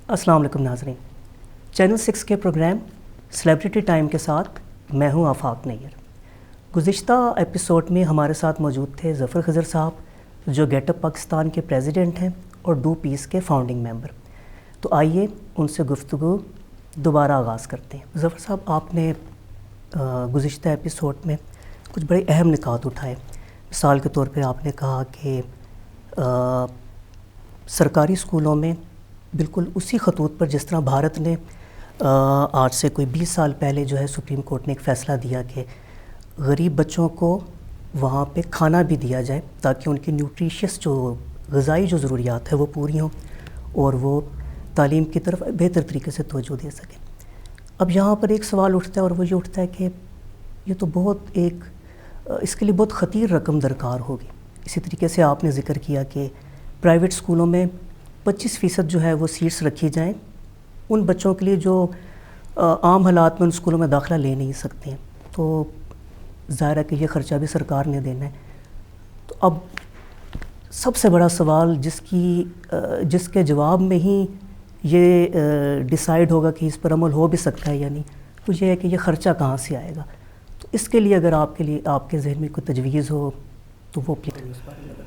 السلام علیکم ناظرین، چینل 6 کے پروگرام سیلیبریٹی ٹائم کے ساتھ میں ہوں آفاق نیر۔ گزشتہ ایپیسوڈ میں ہمارے ساتھ موجود تھے ظفر خضر صاحب جو گیٹ اپ پاکستان کے پریزیڈنٹ ہیں اور ڈو پیس کے فاؤنڈنگ ممبر۔ تو آئیے ان سے گفتگو دوبارہ آغاز کرتے ہیں۔ ظفر صاحب، آپ نے گزشتہ ایپیسوڈ میں کچھ بڑے اہم نکات اٹھائے۔ مثال کے طور پہ آپ نے کہا کہ سرکاری اسکولوں میں بالکل اسی خطوط پر جس طرح بھارت نے آج سے کوئی 20 سال پہلے جو ہے سپریم کورٹ نے ایک فیصلہ دیا کہ غریب بچوں کو وہاں پہ کھانا بھی دیا جائے تاکہ ان کی نیوٹریشس جو غذائی جو ضروریات ہے وہ پوری ہوں اور وہ تعلیم کی طرف بہتر طریقے سے توجہ دے سکیں۔ اب یہاں پر ایک سوال اٹھتا ہے اور وہ یہ اٹھتا ہے کہ یہ تو بہت اس کے لیے بہت خطیر رقم درکار ہوگی۔ اسی طریقے سے آپ نے ذکر کیا کہ پرائیویٹ اسکولوں میں 25% جو ہے وہ سیٹس رکھی جائیں ان بچوں کے لیے جو عام حالات میں ان اسکولوں میں داخلہ لے نہیں سکتے ہیں، تو ظاہر ہے کہ یہ خرچہ بھی سرکار نے دینا ہے۔ تو اب سب سے بڑا سوال جس کے جواب میں ہی یہ ڈیسائیڈ ہوگا کہ اس پر عمل ہو بھی سکتا ہے یا نہیں، وہ یہ ہے کہ یہ خرچہ کہاں سے آئے گا۔ تو اس کے لیے اگر آپ کے ذہن میں کوئی تجویز ہو تو وہ پلیز اس بارے میں بتائیں۔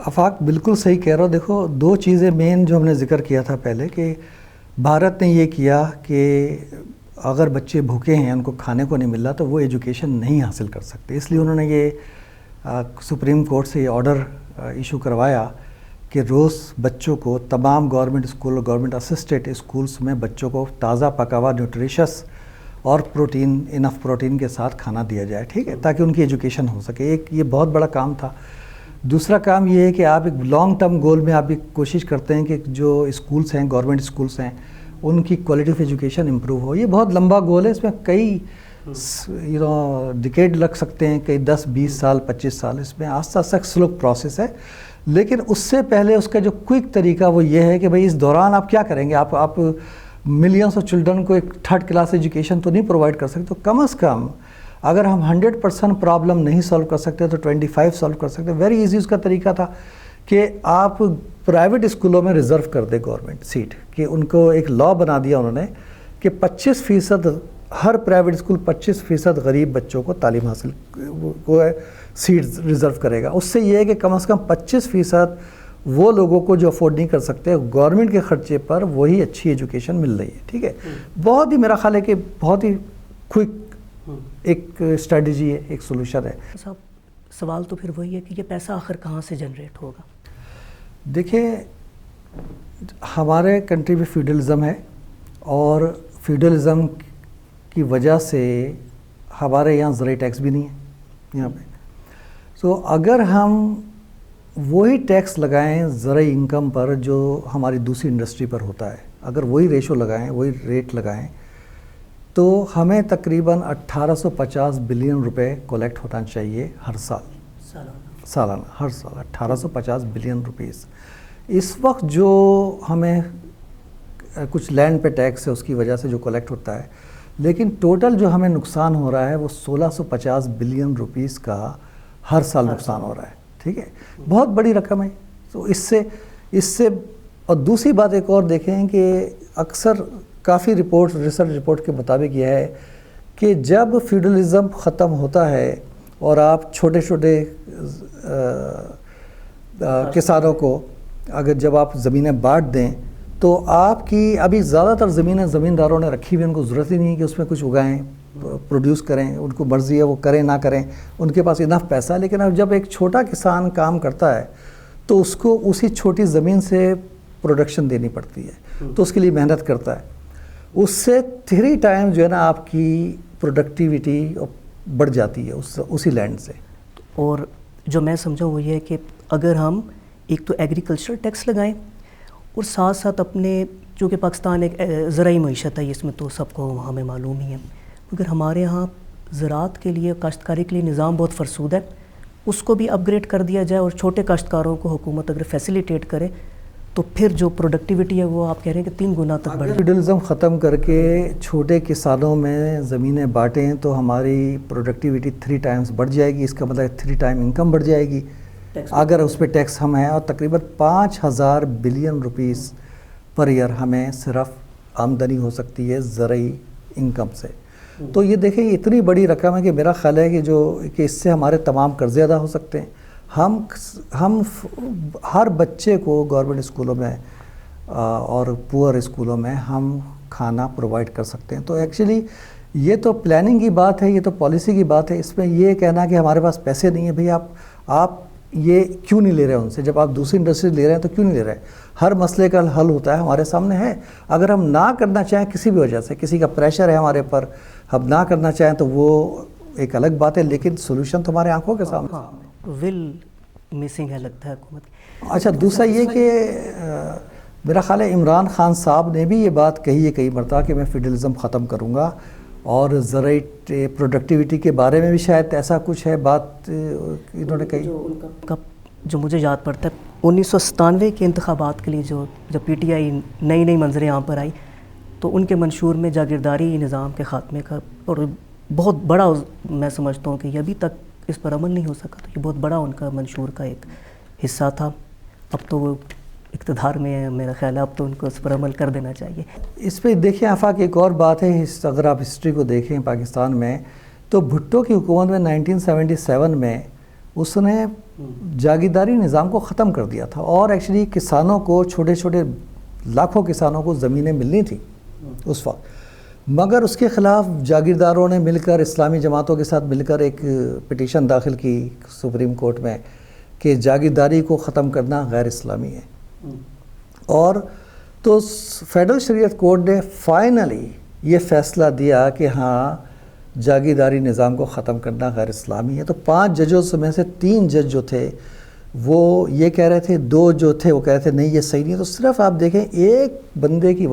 آفاق بالکل صحیح کہہ رہا ہو۔ دیکھو، دو چیزیں مین جو ہم نے ذکر کیا تھا پہلے کہ بھارت نے یہ کیا کہ اگر بچے بھوکے ہیں، ان کو کھانے کو نہیں مل رہا تو وہ ایجوکیشن نہیں حاصل کر سکتے، اس لیے انہوں نے یہ سپریم کورٹ سے یہ آرڈر ایشو کروایا کہ روز بچوں کو تمام گورنمنٹ اسکول اور گورنمنٹ اسسٹڈ اسکولس میں بچوں کو تازہ پکا ہوا نیوٹریشس اور انف پروٹین کے ساتھ کھانا دیا جائے، ٹھیک ہے، تاکہ ان کی ایجوکیشن ہو سکے۔ ایک یہ بہت بڑا کام تھا۔ دوسرا کام یہ ہے کہ آپ ایک لانگ ٹرم گول میں آپ ایک کوشش کرتے ہیں کہ جو اسکولس ہیں، گورنمنٹ اسکولس ہیں، ان کی کوالٹی آف ایجوکیشن امپروو ہو۔ یہ بہت لمبا گول ہے، اس میں کئی ڈیکیڈ لگ سکتے ہیں، کئی 10 20 سال 25 سال، اس میں آہستہ آہستہ سلو پروسیس ہے۔ لیکن اس سے پہلے اس کا جو کوئک طریقہ وہ یہ ہے کہ بھئی اس دوران آپ کیا کریں گے؟ آپ ملینس آف چلڈرن کو ایک 3rd کلاس ایجوکیشن تو نہیں پرووائڈ کر سکتے، تو کم از کم اگر ہم 100% پرابلم نہیں سالو کر سکتے تو 25 سالو کر سکتے۔ ویری ایزی اس کا طریقہ تھا کہ آپ پرائیویٹ اسکولوں میں ریزرو کر دیں گورنمنٹ سیٹ، کہ ان کو ایک لا بنا دیا انہوں نے کہ 25% ہر پرائیویٹ اسکول 25% غریب بچوں کو تعلیم حاصل کو سیٹ ریزرو کرے گا۔ اس سے یہ ہے کہ کم از کم 25% وہ لوگوں کو جو افورڈ نہیں کر سکتے گورنمنٹ کے خرچے پر وہی اچھی ایجوکیشن مل رہی ہے، ٹھیک ہے۔ بہت ہی میرا خیال ہے کہ بہت ہی کوئک ایک اسٹریٹجی ہے، ایک سولوشن ہے۔ صاحب، سوال تو پھر وہی ہے کہ یہ پیسہ آخر کہاں سے جنریٹ ہوگا؟ دیکھیں، ہمارے کنٹری میں فیوڈلزم ہے اور فیوڈلزم کی وجہ سے ہمارے یہاں زرعی ٹیکس بھی نہیں ہے یہاں پہ۔ تو اگر ہم وہی ٹیکس لگائیں زرعی انکم پر جو ہماری دوسری انڈسٹری پر ہوتا ہے، اگر وہی ریشو لگائیں، وہی ریٹ لگائیں، تو ہمیں تقریباً 1850 بلین روپے کولیکٹ ہونا چاہیے ہر سالانہ ہر سال 1850 بلین روپیز۔ اس وقت جو ہمیں کچھ لینڈ پہ ٹیکس ہے اس کی وجہ سے جو کولیکٹ ہوتا ہے، لیکن ٹوٹل جو ہمیں نقصان ہو رہا ہے وہ 1650 بلین روپیز کا ہر سال نقصان ہو رہا ہے، ٹھیک ہے۔ بہت بڑی رقم ہے۔ تو اس سے اور دوسری بات ایک اور دیکھیں کہ اکثر کافی ریسرچ رپورٹ کے مطابق یہ ہے کہ جب فیوڈلزم ختم ہوتا ہے اور آپ چھوٹے کسانوں کو اگر جب آپ زمینیں بانٹ دیں تو آپ کی ابھی زیادہ تر زمینیں زمینداروں نے رکھی ہوئی، ان کو ضرورت ہی نہیں ہے کہ اس میں کچھ اگائیں، پروڈیوس کریں، ان کو مرضی ہے وہ کریں نہ کریں، ان کے پاس انف پیسہ ہے۔ لیکن اب جب ایک چھوٹا کسان کام کرتا ہے تو اس کو اسی چھوٹی زمین سے پروڈکشن دینی پڑتی ہے، تو اس کے لیے محنت کرتا ہے۔ اس سے 3 ٹائم جو ہے نا آپ کی پروڈکٹیوٹی بڑھ جاتی ہے اسی لینڈ سے۔ اور جو میں سمجھا وہ یہ ہے کہ اگر ہم ایک تو ایگریکلچر ٹیکس لگائیں اور ساتھ ساتھ اپنے، چونکہ پاکستان ایک زرعی معیشت ہے، اس میں تو سب کو ہمیں معلوم ہی ہے، مگر ہمارے ہاں زراعت کے لیے، کاشتکاری کے لیے نظام بہت فرسود ہے، اس کو بھی اپ گریڈ کر دیا جائے اور چھوٹے کاشتکاروں کو حکومت اگر فیسیلیٹیٹ کرے تو پھر جو پروڈکٹیوٹی ہے وہ آپ کہہ رہے ہیں کہ 3 گنا تک بڑھ جائے۔ فیوڈلزم ختم کر کے چھوٹے کسانوں میں زمینیں بانٹیں تو ہماری پروڈکٹیوٹی 3 ٹائمز بڑھ جائے گی، اس کا مطلب 3 ٹائم انکم بڑھ جائے گی اگر اس پہ ٹیکس ہم ہیں، اور تقریباً 5000 بلین روپیز پر ایئر ہمیں صرف آمدنی ہو سکتی ہے زرعی انکم سے. تو یہ دیکھیں یہ اتنی بڑی رقم ہے کہ میرا خیال ہے کہ اس سے ہمارے تمام قرضے ادا ہو سکتے ہیں. ہم ہر بچے کو گورنمنٹ اسکولوں میں اور پور اسکولوں میں ہم کھانا پرووائڈ کر سکتے ہیں. تو ایکچولی یہ تو پلاننگ کی بات ہے, یہ تو پالیسی کی بات ہے. اس میں یہ کہنا کہ ہمارے پاس پیسے نہیں ہیں, بھئی آپ یہ کیوں نہیں لے رہے ان سے؟ جب آپ دوسری انڈسٹری لے رہے ہیں تو کیوں نہیں لے رہے؟ ہر مسئلے کا حل ہوتا ہے, ہمارے سامنے ہے. اگر ہم نہ کرنا چاہیں کسی بھی وجہ سے, کسی کا پریشر ہے ہمارے پر, ہم نہ کرنا چاہیں تو وہ ایک الگ بات ہے, لیکن سولوشن تو ہمارے آنکھوں کے سامنے. ول مسنگ ہے لگتا ہے حکومت کی. اچھا, دوسرا یہ کہ میرا خیال ہے عمران خان صاحب نے بھی یہ بات کہی ہے کئی مرتبہ کہ میں فیڈرلزم ختم کروں گا, اور زرعی پروڈکٹیوٹی کے بارے میں بھی شاید ایسا کچھ ہے بات انہوں نے کہی. جو مجھے یاد پڑتا ہے 1997 کے انتخابات کے لیے جب پی ٹی آئی نئی منظریں یہاں پر آئی تو ان کے منشور میں جاگیرداری نظام کے خاتمے کا, اور بہت بڑا میں سمجھتا ہوں کہ یہ ابھی تک اس پر عمل نہیں ہو سکا, تو یہ بہت بڑا ان کا منشور کا ایک حصہ تھا. اب تو وہ اقتدار میں ہے, میرا خیال ہے اب تو ان کو اس پر عمل کر دینا چاہیے. اس پہ دیکھیں آفاق, ایک اور بات ہے, اگر آپ ہسٹری کو دیکھیں پاکستان میں, تو بھٹو کی حکومت میں 1977 میں اس نے جاگیرداری نظام کو ختم کر دیا تھا, اور ایکچولی کسانوں کو, چھوٹے چھوٹے لاکھوں کسانوں کو زمینیں ملنی تھیں اس وقت, مگر اس کے خلاف جاگیرداروں نے مل کر, اسلامی جماعتوں کے ساتھ مل کر ایک پٹیشن داخل کی سپریم کورٹ میں کہ جاگیرداری کو ختم کرنا غیر اسلامی ہے. اور تو فیڈرل شریعت کورٹ نے فائنلی یہ فیصلہ دیا کہ ہاں جاگیرداری نظام کو ختم کرنا غیر اسلامی ہے. تو 5 ججوں میں سے 3 جج جو تھے وہ یہ کہہ رہے تھے, 2 جو تھے وہ کہہ رہے تھے نہیں یہ صحیح نہیں. تو صرف آپ دیکھیں ایک بندے کی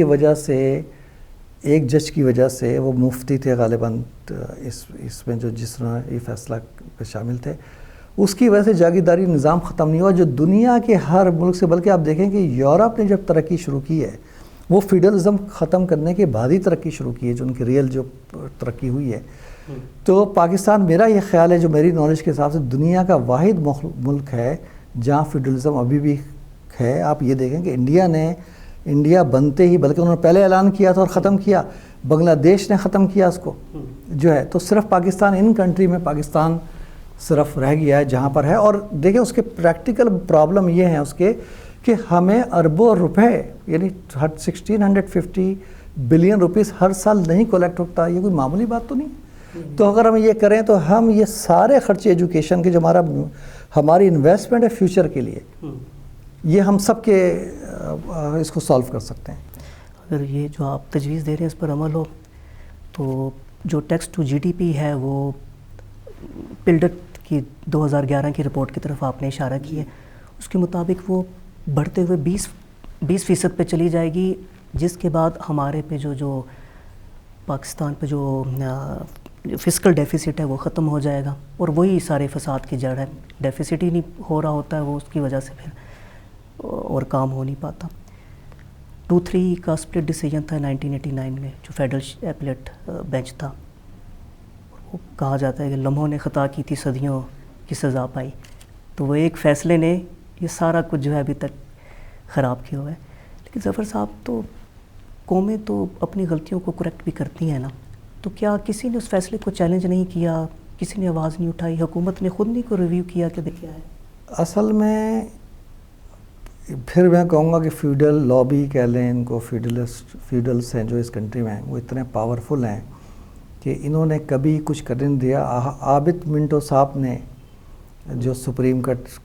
وجہ سے, ایک جج کی وجہ سے, وہ مفتی تھے غالباً اس میں جو جس طرح یہ فیصلہ پہ شامل تھے, اس کی وجہ سے جاگیرداری نظام ختم نہیں ہوا. جو دنیا کے ہر ملک سے, بلکہ آپ دیکھیں کہ یورپ نے جب ترقی شروع کی ہے وہ فیڈرلزم ختم کرنے کے بعد ہی ترقی شروع کی ہے, جو ان کی ریئل جو ترقی ہوئی ہے. تو پاکستان, میرا یہ خیال ہے جو میری نالج کے حساب سے, دنیا کا واحد ملک ہے جہاں فیڈرلزم ابھی بھی ہے. آپ یہ دیکھیں کہ انڈیا بنتے ہی, بلکہ انہوں نے پہلے اعلان کیا تھا اور ختم کیا, بنگلہ دیش نے ختم کیا اس کو جو ہے. تو صرف پاکستان, ان کنٹری میں پاکستان صرف رہ گیا ہے جہاں پر ہے. اور دیکھیں اس کے پریکٹیکل پرابلم یہ ہیں اس کے کہ ہمیں اربوں روپے, یعنی 1650 بلین روپیز ہر سال نہیں کولیکٹ ہوتا. یہ کوئی معمولی بات تو نہیں. تو اگر ہم یہ کریں تو ہم یہ سارے خرچے ایجوکیشن کے جو ہماری انویسٹمنٹ ہے فیوچر کے لیے, یہ ہم سب کے اس کو سالو کر سکتے ہیں. اگر یہ جو آپ تجویز دے رہے ہیں اس پر عمل ہو تو جو ٹیکس ٹو جی ڈی پی ہے وہ پلڈٹ کی 2011 کی رپورٹ کی طرف آپ نے اشارہ کی ہے, اس کے مطابق وہ بڑھتے ہوئے 20% پہ چلی جائے گی, جس کے بعد ہمارے پہ جو پاکستان پہ جو فسکل ڈیفیسٹ ہے وہ ختم ہو جائے گا, اور وہی سارے فساد کی جڑ ہے. ڈیفیسٹ ہی نہیں ہو رہا ہوتا ہے, وہ اس کی وجہ سے پھر اور کام ہو نہیں پاتا. 2-3 کا سپلٹ ڈیسیجن تھا 1989 میں, جو فیڈرل ایپلیٹ بینچ تھا. وہ کہا جاتا ہے کہ لمحوں نے خطا کی تھی صدیوں کی سزا پائی. تو وہ ایک فیصلے نے یہ سارا کچھ جو ہے ابھی تک خراب کیا ہوا ہے. لیکن ظفر صاحب, تو قومیں تو اپنی غلطیوں کو کریکٹ بھی کرتی ہیں نا, تو کیا کسی نے اس فیصلے کو چیلنج نہیں کیا, کسی نے آواز نہیں اٹھائی, حکومت نے خود نہیں کو ریویو کیا کہ دیکھا ہے؟ اصل میں پھر میں کہوں گا کہ فیوڈل لابی کہہ لیں ان کو, فیوڈلس ہیں جو اس کنٹری میں ہیں, وہ اتنے پاورفل ہیں کہ انہوں نے کبھی کچھ کرنے نہیں دیا. عابد منٹو صاحب نے, جو سپریم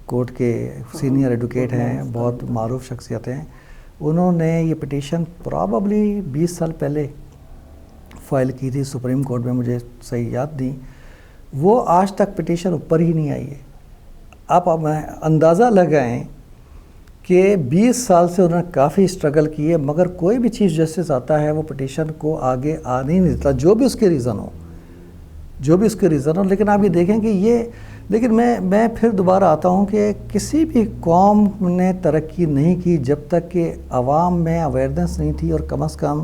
کورٹ کے سینئر ایڈوکیٹ ہیں, بہت معروف شخصیت ہیں, انہوں نے یہ پٹیشن پراببلی 20 سال پہلے فائل کی تھی سپریم کورٹ میں, مجھے صحیح یاد نہیں. وہ آج تک پٹیشن اوپر ہی نہیں آئی ہے. آپ اندازہ لگائیں کہ 20 سال سے انہوں نے کافی اسٹرگل کی ہے, مگر کوئی بھی چیف جسٹس آتا ہے وہ پٹیشن کو آگے آنے ہی نہیں دیتا, جو بھی اس کے ریزن ہو. لیکن آپ یہ دیکھیں کہ یہ, لیکن میں پھر دوبارہ آتا ہوں کہ کسی بھی قوم نے ترقی نہیں کی جب تک کہ عوام میں اویئرنیس نہیں تھی, اور کم از کم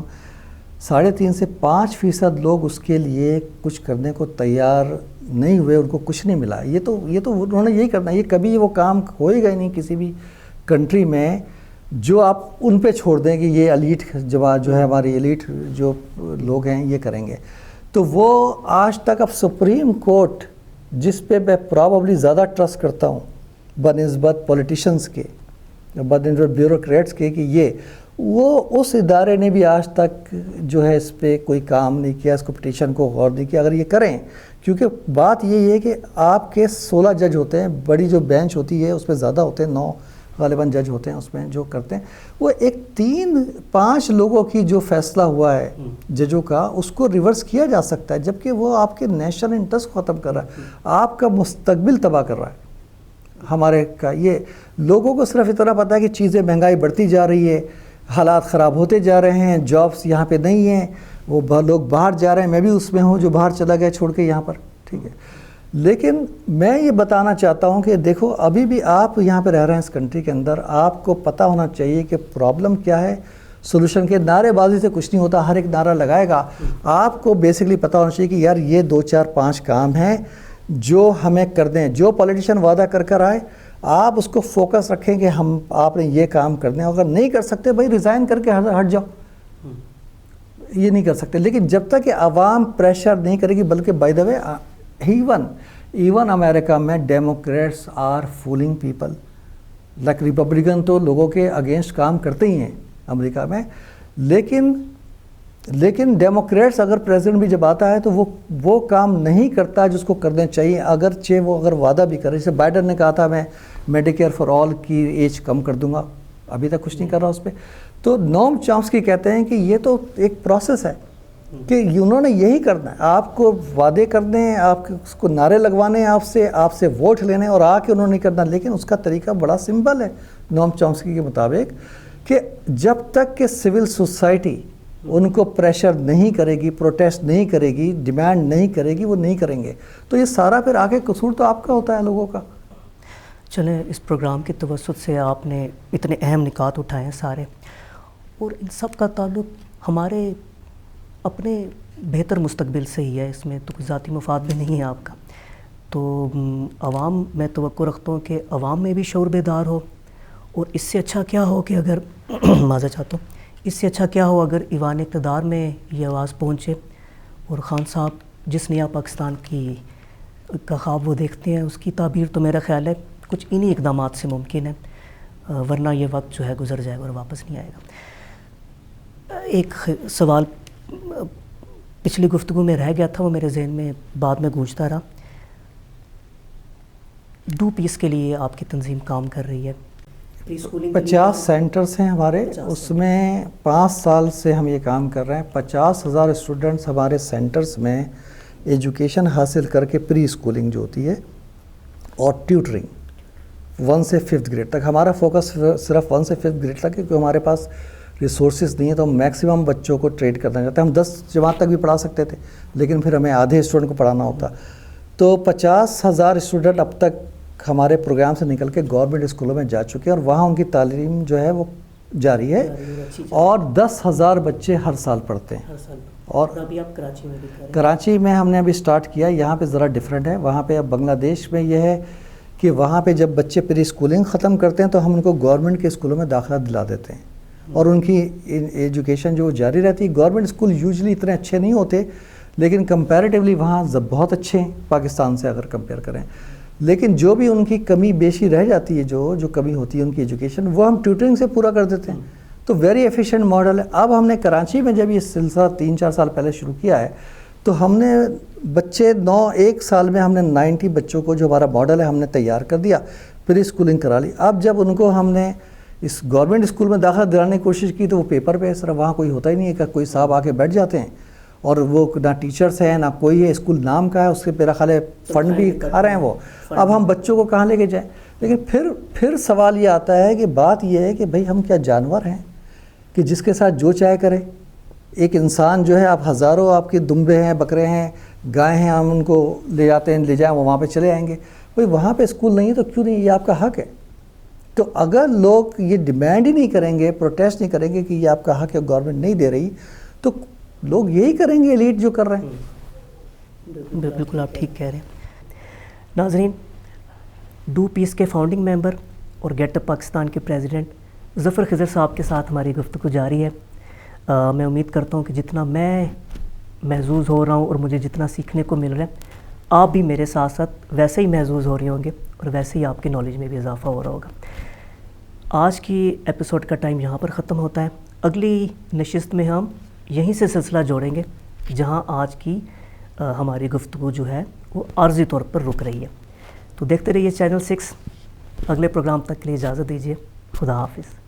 3.5 سے 5% لوگ اس کے لیے کچھ کرنے کو تیار نہیں ہوئے, ان کو کچھ نہیں ملا. یہ تو انہوں نے یہی کرنا, یہ کبھی وہ کام ہوئے گا ہی نہیں کسی بھی کنٹری میں جو آپ ان پہ چھوڑ دیں کہ یہ ایلیٹ جماعت جو ہے ہماری ایلیٹ جو لوگ ہیں یہ کریں گے. تو وہ آج تک اب سپریم کورٹ جس پہ میں پرابیبلی زیادہ ٹرسٹ کرتا ہوں بنسبت پولیٹیشنز کے بنسبت بیوروکریٹس کے کہ وہ اس ادارے نے بھی آج تک جو ہے اس پہ کوئی کام نہیں کیا, اس کو پٹیشن کو غور نہیں کیا. اگر یہ کریں, کیونکہ بات یہ ہے کہ آپ کے 16 جج ہوتے ہیں, بڑی جو بینچ ہوتی ہے اس پہ زیادہ ہوتے ہیں, 9 غالباً جج ہوتے ہیں اس میں جو کرتے ہیں, وہ ایک 3-5 لوگوں کی جو فیصلہ ہوا ہے ججوں کا اس کو ریورس کیا جا سکتا ہے, جبکہ وہ آپ کے نیشنل انٹرسٹ کو ختم کر رہا ہے, آپ کا مستقبل تباہ کر رہا ہے. ہمارے کا یہ لوگوں کو صرف اتنا پتہ ہے کہ چیزیں مہنگائی بڑھتی جا رہی ہے, حالات خراب ہوتے جا رہے ہیں, جابس یہاں پہ نہیں ہیں, وہ لوگ باہر جا رہے ہیں, میں بھی اس میں ہوں جو باہر چلا گیا چھوڑ کے یہاں پر, ٹھیک ہے. لیکن میں یہ بتانا چاہتا ہوں کہ دیکھو ابھی بھی آپ یہاں پہ رہ رہے ہیں اس کنٹری کے اندر, آپ کو پتہ ہونا چاہیے کہ پرابلم کیا ہے, سولوشن کے نعرے بازی سے کچھ نہیں ہوتا, ہر ایک نعرہ لگائے گا. آپ کو بیسکلی پتہ ہونا چاہیے کہ یار یہ 2-4-5 کام ہیں جو ہمیں کر دیں. جو پولیٹیشین وعدہ کر آئے آپ اس کو فوکس رکھیں کہ آپ نے یہ کام کر دیں. اگر نہیں کر سکتے بھائی ریزائن کر کے ہٹ جاؤ, یہ نہیں کر سکتے. لیکن جب تک کہ عوام پریشر نہیں کرے گی, بلکہ بائی دا وے ایون امریکہ میں Democrats are fooling people, like Republican تو لوگوں کے اگینسٹ کام کرتے ہی ہیں امریکہ میں, لیکن ڈیموکریٹس اگر پریزیڈنٹ بھی جب آتا ہے تو وہ کام نہیں کرتا جس کو کرنا چاہیے, اگرچہ وہ اگر وعدہ بھی کرے. جیسے بائیڈن نے کہا تھا میں میڈیکیئر فار آل کی ایج کم کر دوں گا, ابھی تک کچھ نہیں کر رہا اس پہ. تو نوم چامسکی کہتے ہیں کہ یہ تو ایک پروسیس ہے کہ انہوں نے یہی کرنا ہے, آپ کو وعدے کرنے ہیں, آپ اس کو نعرے لگوانے ہیں, آپ سے ووٹ لینے اور آ کے انہوں نے نہیں کرنا. لیکن اس کا طریقہ بڑا سمپل ہے نوم چامسکی کے مطابق, کہ جب تک کہ سول سوسائٹی ان کو پریشر نہیں کرے گی, پروٹیسٹ نہیں کرے گی, ڈیمانڈ نہیں کرے گی, وہ نہیں کریں گے. تو یہ سارا پھر آگے قصور تو آپ کا ہوتا ہے لوگوں کا. چلیں اس پروگرام کے توسط سے آپ نے اتنے اہم نکات اٹھائے ہیں سارے, اور ان سب کا تعلق ہمارے اپنے بہتر مستقبل سے ہی ہے, اس میں تو کوئی ذاتی مفاد بھی نہیں ہے آپ کا. تو عوام, میں توقع رکھتا ہوں کہ عوام میں بھی شعور بیدار ہو, اور اس سے اچھا کیا ہو کہ اگر معذرت چاہتا ہوں, اس سے اچھا کیا ہو اگر ایوان اقتدار میں یہ آواز پہنچے, اور خان صاحب جس نیا پاکستان کا خواب وہ دیکھتے ہیں, اس کی تعبیر تو میرا خیال ہے کچھ انہی اقدامات سے ممکن ہے, ورنہ یہ وقت جو ہے گزر جائے گا اور واپس نہیں آئے گا. ایک سوال پچھلی گفتگو میں رہ گیا تھا, وہ میرے ذہن میں بعد میں گونجتا رہا. ڈو پیس کے لیے آپ کی تنظیم کام کر رہی ہے, 50 سینٹرز ہیں ہمارے, اس میں 5 سال سے ہم یہ کام کر رہے ہیں. 50,000 اسٹوڈنٹس ہمارے سینٹرز میں ایجوکیشن حاصل کر کے پری اسکولنگ جو ہوتی ہے اور ٹیوٹرنگ 1 سے 5th گریڈ تک. ہمارا فوکس صرف 1 سے 5th گریڈ تک ہے, کیونکہ ہمارے پاس ریسورسز نہیں ہیں تو ہم میکسیمم بچوں کو ٹریڈ کرنا چاہتے ہیں. ہم 10 جماعت تک بھی پڑھا سکتے تھے, لیکن پھر ہمیں آدھے اسٹوڈنٹ کو پڑھانا ہوتا. تو 50,000 اسٹوڈنٹ اب تک ہمارے پروگرام سے نکل کے گورنمنٹ اسکولوں میں جا چکے ہیں, اور وہاں ان کی تعلیم جو ہے وہ جاری ہے, اور 10,000 بچے ہر سال پڑھتے ہیں. اور ابھی آپ کراچی میں بھی کر رہے ہیں. کراچی میں ہم نے ابھی سٹارٹ کیا, یہاں پہ ذرا ڈیفرنٹ ہے. وہاں پہ اب بنگلہ دیش میں یہ ہے کہ وہاں پہ جب بچے پری اسکولنگ ختم کرتے ہیں تو ہم ان کو گورنمنٹ کے اسکولوں میں داخلہ دلا دیتے ہیں, اور ان کی ایجوکیشن جو جاری رہتی ہے. گورنمنٹ اسکول یوزلی اتنے اچھے نہیں ہوتے, لیکن کمپیریٹیولی وہاں بہت اچھے ہیں پاکستان سے اگر کمپیئر کریں. لیکن جو بھی ان کی کمی بیشی رہ جاتی ہے, جو کمی ہوتی ہے ان کی ایجوکیشن, وہ ہم ٹیوٹرنگ سے پورا کر دیتے ہیں. تو ویری ایفیشینٹ ماڈل ہے. اب ہم نے کراچی میں جب یہ سلسلہ 3-4 سال پہلے شروع کیا ہے, تو ہم نے بچے 1 سال میں ہم نے 90 بچوں کو, جو ہمارا ماڈل ہے, ہم نے تیار کر دیا, پھر اسکولنگ کرا لی. اب جب ان کو ہم نے اس گورنمنٹ اسکول میں داخلہ دلانے کی کوشش کی تو وہ پیپر پہ صرف وہاں کوئی ہوتا ہی نہیں ہے, کہ کوئی صاحب آ کے بیٹھ جاتے ہیں, اور وہ نہ ٹیچرس ہیں نہ کوئی ہے, اسکول نام کا ہے, اس کے میرا خیال ہے فنڈ بھی کھا رہے ہیں وہ. اب ہم بچوں کو کہاں لے کے جائیں؟ لیکن پھر سوال یہ آتا ہے کہ بات یہ ہے کہ بھئی ہم کیا جانور ہیں کہ جس کے ساتھ جو چاہے کرے؟ ایک انسان جو ہے, آپ ہزاروں آپ کے دمبے ہیں, بکرے ہیں, گائے ہیں, ہم ان کو لے جاتے ہیں, لے جائیں وہ وہاں پہ چلے آئیں گے. بھئی وہاں پہ اسکول نہیں ہے تو کیوں نہیں, یہ آپ کا حق ہے. تو اگر لوگ یہ ڈیمانڈ ہی نہیں کریں گے, پروٹیسٹ نہیں کریں گے کہ یہ آپ کا حق ہے, گورنمنٹ نہیں دے رہی, تو لوگ یہی کریں گے ایلیٹ جو کر رہے ہیں. بالکل آپ ٹھیک کہہ رہے ہیں. ناظرین, ڈو پیس کے فاؤنڈنگ ممبر اور گیٹ اپ پاکستان کے پریزیڈنٹ ظفر خضر صاحب کے ساتھ ہماری گفتگو جاری ہے. میں امید کرتا ہوں کہ جتنا میں محظوظ ہو رہا ہوں اور مجھے جتنا سیکھنے کو مل رہا ہے آپ بھی میرے ساتھ ساتھ ویسے ہی محظوظ ہو رہے ہوں گے اور ویسے ہی آپ کی نالج میں بھی اضافہ ہو رہا ہوگا. آج کی ایپیسوڈ کا ٹائم یہاں پر ختم ہوتا ہے. اگلی نشست میں ہم یہیں سے سلسلہ جوڑیں گے جہاں آج کی ہماری گفتگو جو ہے وہ عارضی طور پر رک رہی ہے. تو دیکھتے رہیے چینل 6. اگلے پروگرام تک کے لیے اجازت دیجیے. خدا حافظ.